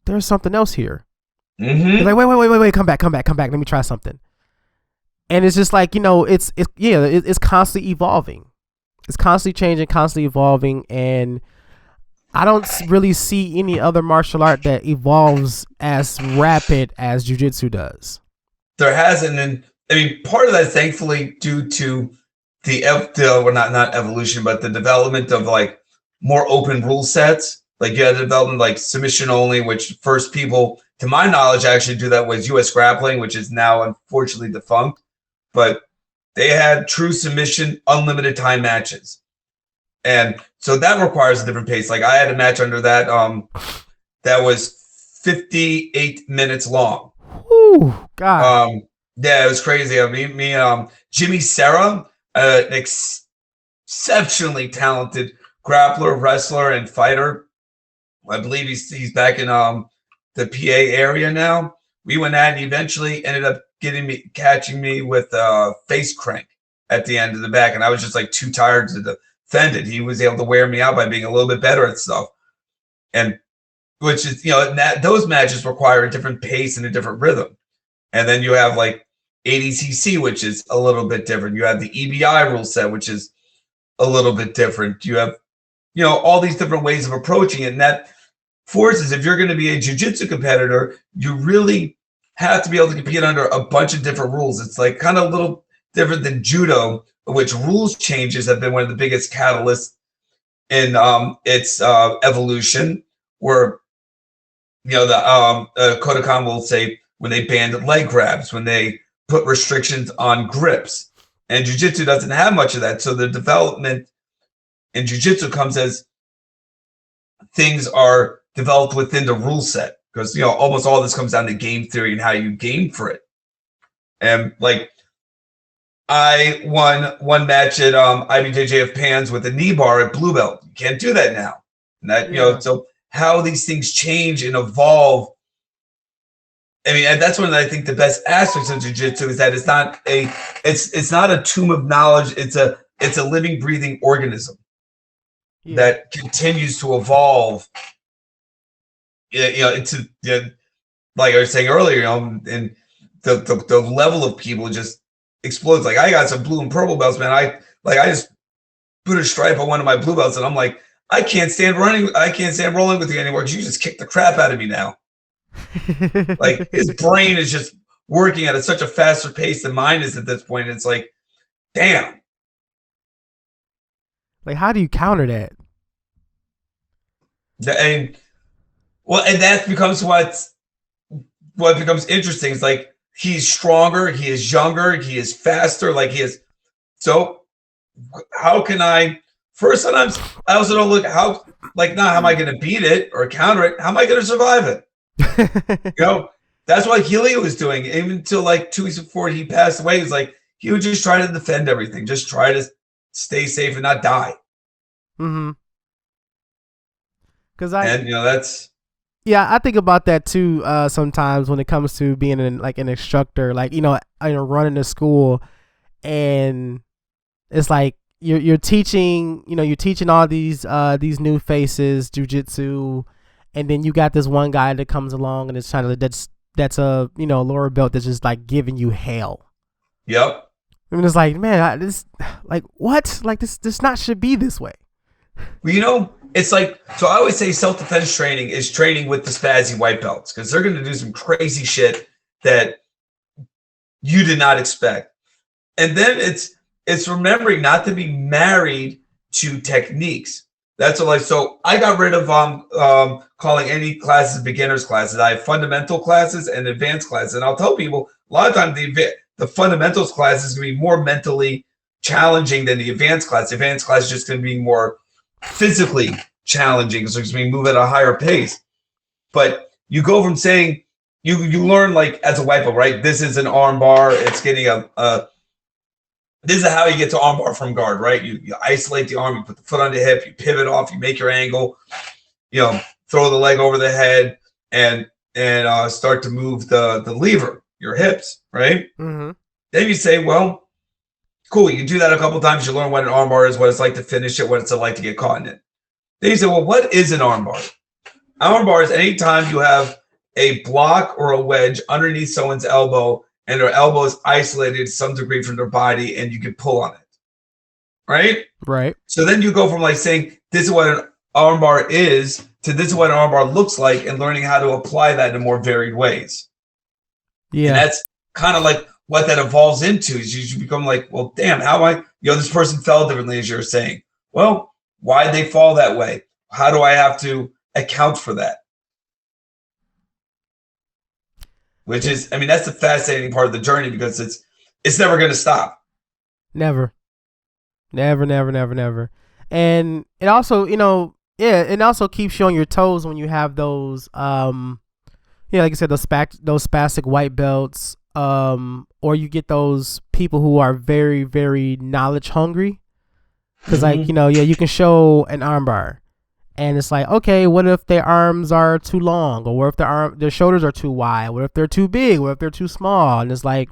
there's something else here. Mm-hmm. Like, wait, come back, let me try something. And it's just like, it's constantly evolving, it's constantly changing, constantly evolving. And I don't really see any other martial art that evolves as rapid as jiu-jitsu does. There hasn't, and I mean, part of that is thankfully due to not evolution, but the development of like more open rule sets. Like, you had the development like submission only, which first people, to my knowledge, actually do that was U.S. Grappling, which is now unfortunately defunct. But they had true submission, unlimited time matches. And so that requires a different pace. Like, I had a match under that that was 58 minutes long. Ooh, God. Yeah, it was crazy. I mean, Jimmy Serra, an exceptionally talented grappler, wrestler, and fighter. I believe he's back in the PA area now. We went at, and he eventually ended up catching me with a face crank at the end of the back, and I was just like too tired to defend it. He was able to wear me out by being a little bit better at stuff, and which is, those matches require a different pace and a different rhythm. And then you have like ADCC, which is a little bit different. You have the EBI rule set, which is a little bit different. You have, all these different ways of approaching it. And that forces, if you're going to be a jiu-jitsu competitor, you really have to be able to compete under a bunch of different rules. It's like kind of a little different than judo, which rules changes have been one of the biggest catalysts in its evolution, where, the Kodokan will say when they banned leg grabs, when they put restrictions on grips. And jiu-jitsu doesn't have much of that. So the development in jiu-jitsu comes as things are developed within the rule set, because almost all this comes down to game theory and how you game for it. And like I won one match at IBJJF Pans with a knee bar at blue belt. You can't do that now. And that so how these things change and evolve. I mean, and that's one of the, I think, the best aspects of jiu-jitsu is that it's not a tomb of knowledge. It's a living, breathing organism that continues to evolve. Like I was saying earlier, and the level of people just explodes. Like I got some blue and purple belts, man. I just put a stripe on one of my blue belts, and I'm like, I can't stand rolling with you anymore because you just kicked the crap out of me now. Like his brain is just working at such a faster pace than mine is at this point. It's like, damn. Like, how do you counter that? And that becomes what becomes interesting. It's like he's stronger, he is younger, he is faster. Like he is. So how can I? First, sometimes I also don't look how am I going to beat it or counter it? How am I going to survive it? That's what Helio was doing. Even until like 2 weeks before he passed away, it's like he would just try to defend everything, just try to stay safe and not die. Mm-hmm. I think about that too. Sometimes when it comes to being an instructor, like running a school, and it's like you're teaching, you're teaching all these new faces jiu-jitsu. And then you got this one guy that comes along and it's trying to that's a lower belt that's just like giving you hell. Yep. I mean, it's like, man, this like what? Like this not should be this way. Well, it's like, so I always say self-defense training is training with the spazzy white belts, because they're going to do some crazy shit that you did not expect. And then it's remembering not to be married to techniques. That's what, so I got rid of calling any classes beginners classes. I have fundamental classes and advanced classes. And I'll tell people a lot of times the fundamentals class is going to be more mentally challenging than the advanced class. The advanced class is just going to be more physically challenging, so it's going to move at a higher pace. But you go from saying you learn, like, as a white belt, right? This is an arm bar. It's getting this is how you get to armbar from guard, right? You isolate the arm, you put the foot on the hip, you pivot off, you make your angle, throw the leg over the head, and start to move the lever, your hips, right? Mm-hmm. Then you say, well, cool, you do that a couple times, you learn what an armbar is, what it's like to finish it, what it's like to get caught in it. Then you say, well, what is an armbar? Armbar is any time you have a block or a wedge underneath someone's elbow, and their elbow is isolated to some degree from their body, and you can pull on it. Right? Right. So then you go from like saying, this is what an armbar is, to this is what an armbar looks like, and learning how to apply that in more varied ways. Yeah. And that's kind of like what that evolves into, is you become like, well, damn, how am I, this person fell differently, as you're saying. Well, why did they fall that way? How do I have to account for that? Which is, that's the fascinating part of the journey, because it's never going to stop. Never. And it also, it also keeps you on your toes when you have those, like I said, those spastic white belts, or you get those people who are very, very knowledge hungry. Because, you can show an armbar. And it's like, okay, what if their arms are too long? Or what if their shoulders are too wide? What if they're too big? What if they're too small? And it's like,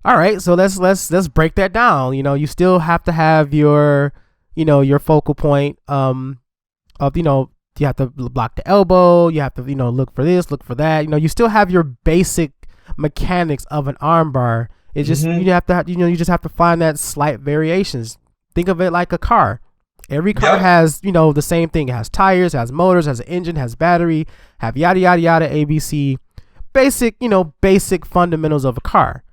All right, so let's break that down. You still have to have your your focal point of you have to block the elbow, you have to look for this, look for that. You still have your basic mechanics of an armbar. It's just you have to you just have to find that slight variations. Think of it like a car. Every car has the same thing. It has tires, has motors, has an engine, has battery, have yada yada yada ABC. Basic basic fundamentals of a car.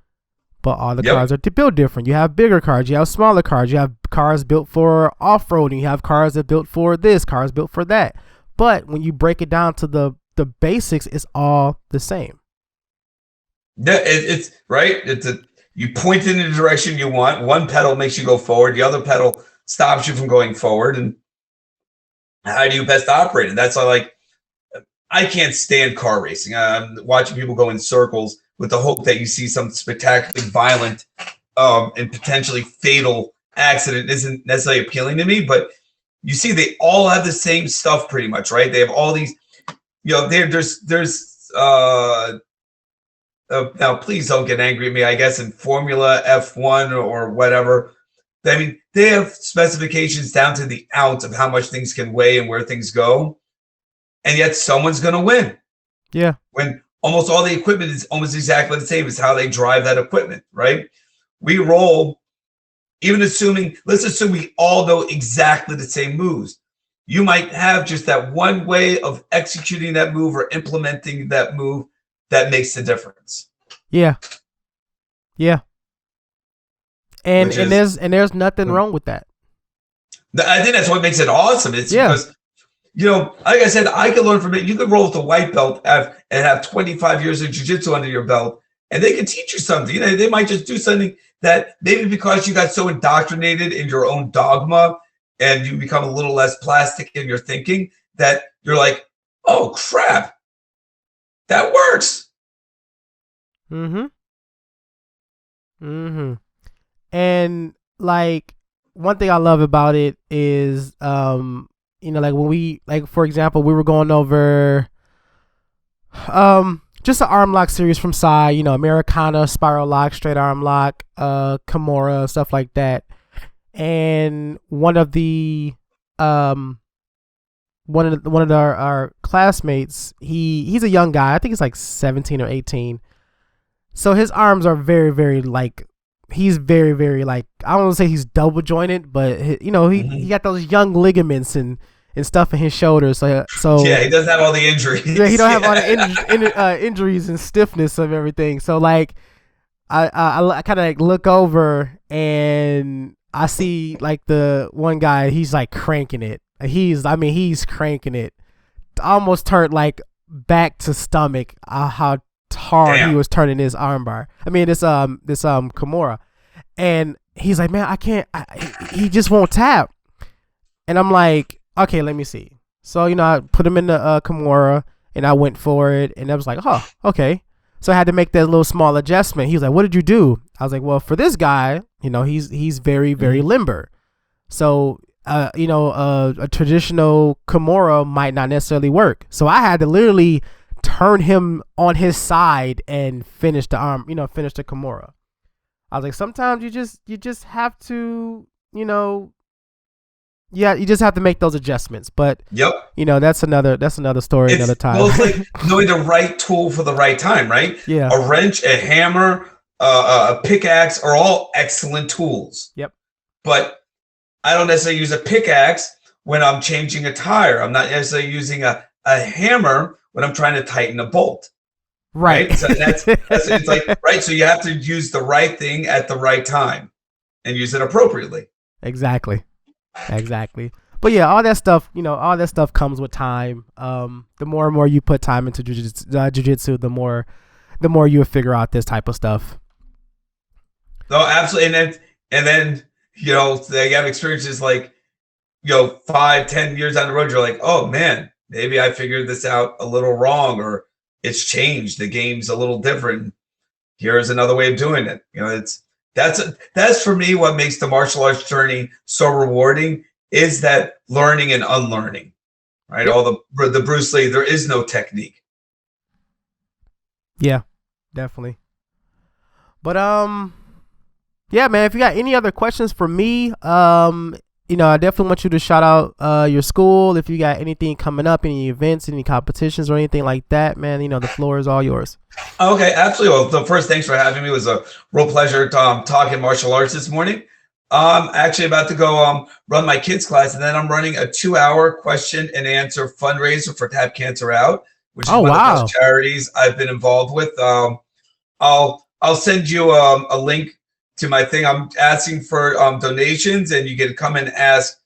But all the cars are built different. You have bigger cars, you have smaller cars, you have cars built for off-roading, you have cars that are built for this, cars built for that. But when you break it down to the basics, it's all the same. Yeah, it's right. You point in the direction you want. One pedal makes you go forward. The other pedal stops you from going forward. And how do you best operate it? That's I can't stand car racing. I'm watching people go in circles with the hope that you see some spectacularly violent and potentially fatal accident isn't necessarily appealing to me. But you see, they all have the same stuff pretty much, right? They have all these, there's now please don't get angry at me, I guess in Formula F1 or whatever. I mean, they have specifications down to the ounce of how much things can weigh and where things go. And yet someone's going to win. Yeah. When almost all the equipment is almost exactly the same as how they drive that equipment, right? We roll, let's assume we all know exactly the same moves. You might have just that one way of executing that move or implementing that move that makes the difference. Yeah. Yeah. And there's nothing wrong with that. I think that's what makes it awesome. It's because, like I said, I can learn from it. You could roll with a white belt and have 25 years of jiu-jitsu under your belt, and they can teach you something. They might just do something that maybe because you got so indoctrinated in your own dogma and you become a little less plastic in your thinking that you're like, oh, crap, that works. Mm-hmm. Mm-hmm. And like one thing I love about it is like when for example, we were going over just an arm lock series from Sai, Americana, spiral lock, straight arm lock, Kimura, stuff like that. And one of our classmates, he's a young guy. I think he's like 17 or 18. So his arms are very, very he's very, very I don't want to say he's double jointed, but he got those young ligaments and stuff in his shoulders. So yeah, he doesn't have all the injuries. Yeah, he don't have all the injuries and stiffness of everything. So I kind of look over and I see the one guy, he's cranking it. He's cranking it. Almost turned back to stomach. How hard he was turning his armbar. this Kimura, and he's like, man, I can't. He just won't tap. And I'm like, okay, let me see. So I put him in the Kimura and I went for it, and I was like, oh, okay. So I had to make that little small adjustment. He was like, what did you do? I was like, well, for this guy, he's very, very limber. So a traditional Kimura might not necessarily work. So I had to literally turn him on his side and finish the arm, finish the Kimura. I was like, sometimes you just have to, you just have to make those adjustments. But that's another story, another time. Well, it's like knowing the right tool for the right time, right? Yeah. A wrench, a hammer, a pickaxe are all excellent tools. Yep. But I don't necessarily use a pickaxe when I'm changing a tire. I'm not necessarily using a hammer when I'm trying to tighten a bolt. Right. So that's it's right. So you have to use the right thing at the right time and use it appropriately. Exactly. But yeah, all that stuff comes with time. The more and more you put time into jiu-jitsu, the more you'll figure out this type of stuff. No, absolutely. And then they have experiences 5-10 years down the road, you're like, oh man, maybe I figured this out a little wrong, or it's changed. The game's a little different. Here's another way of doing it. That's for me what makes the martial arts journey so rewarding, is that learning and unlearning, right? Yep. All the Bruce Lee, there is no technique. Yeah, definitely. But Yeah, man, if you got any other questions for me, I definitely want you to shout out your school. If you got anything coming up, any events, any competitions or anything like that, man, the floor is all yours. Okay, absolutely. Well, the first, thanks for having me. It was a real pleasure talking martial arts this morning. I'm actually about to go run my kids class, and then I'm running a 2-hour question and answer fundraiser for Tap Cancer Out, which is one of the best charities I've been involved with. I'll send you a link to my thing. I'm asking for donations, and you can come and ask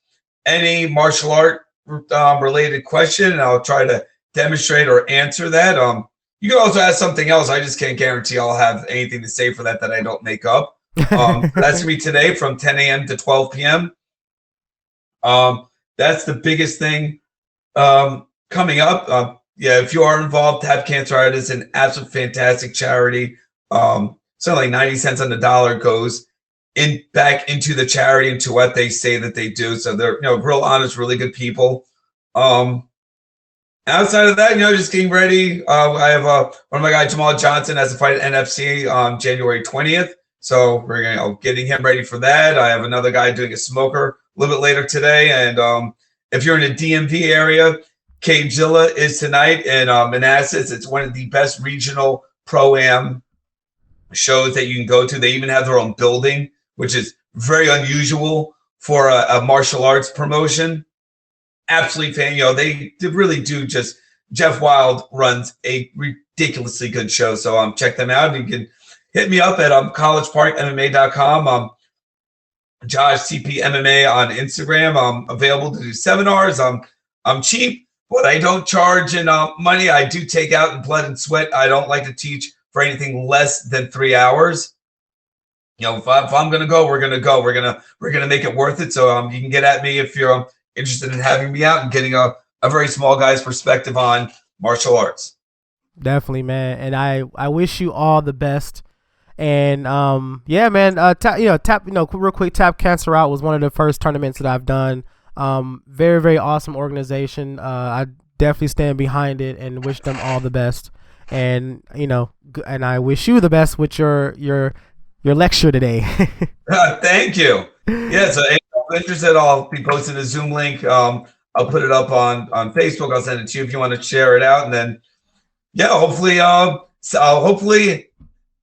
any martial art related question, and I'll try to demonstrate or answer that. You can also ask something else. I just can't guarantee I'll have anything to say for that I don't make up. That's going to be today from 10 a.m. to 12 p.m. That's the biggest thing coming up. If you are involved, Tap Cancer Out is an absolute fantastic charity. So like 90 cents on the dollar goes back into the charity, into what they say that they do. So they're real honest, really good people. Outside of that, just getting ready. I have one of my guys, Jamal Johnson, has a fight at NFC on January 20th. So we're getting him ready for that. I have another guy doing a smoker a little bit later today. And if you're in the DMV area, K-Jilla is tonight in Manassas. It's one of the best regional pro-am shows that you can go to. They even have their own building, which is very unusual for a martial arts promotion. Absolutely fan. They really do just. Jeff Wild runs a ridiculously good show, so check them out. You can hit me up at collegeparkmma.com. Josh CP MMA on Instagram. I'm available to do seminars. I'm cheap, but I don't charge in money. I do take out in blood and sweat. I don't like to teach for anything less than 3 hours. If I'm gonna go, we're gonna go. We're gonna make it worth it. So you can get at me if you're interested in having me out and getting a very small guy's perspective on martial arts. Definitely, man. And I wish you all the best. And yeah, man. Real quick, Tap Cancer Out was one of the first tournaments that I've done. Very, very awesome organization. I definitely stand behind it and wish them all the best. And and I wish you the best with your lecture today. Thank you. Yeah, so if you're interested, I'll be posting a Zoom link. I'll put it up on Facebook. I'll send it to you if you want to share it out. And then, hopefully,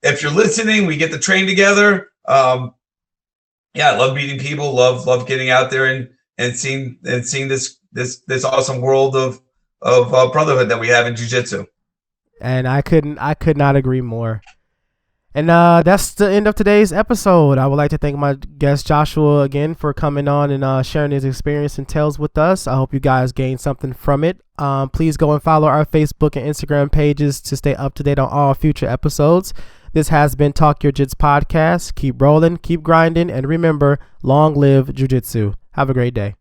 if you're listening, we get to train together. I love meeting people. Love getting out there and seeing this awesome world of brotherhood that we have in jiu-jitsu. And I could not agree more. And that's the end of today's episode. I would like to thank my guest Joshua again for coming on and sharing his experience and tales with us. I hope you guys gained something from it. Please go and follow our Facebook and Instagram pages to stay up to date on all future episodes. This has been Talk Your Jits podcast. Keep rolling, keep grinding, and remember, long live jiu-jitsu. Have a great day.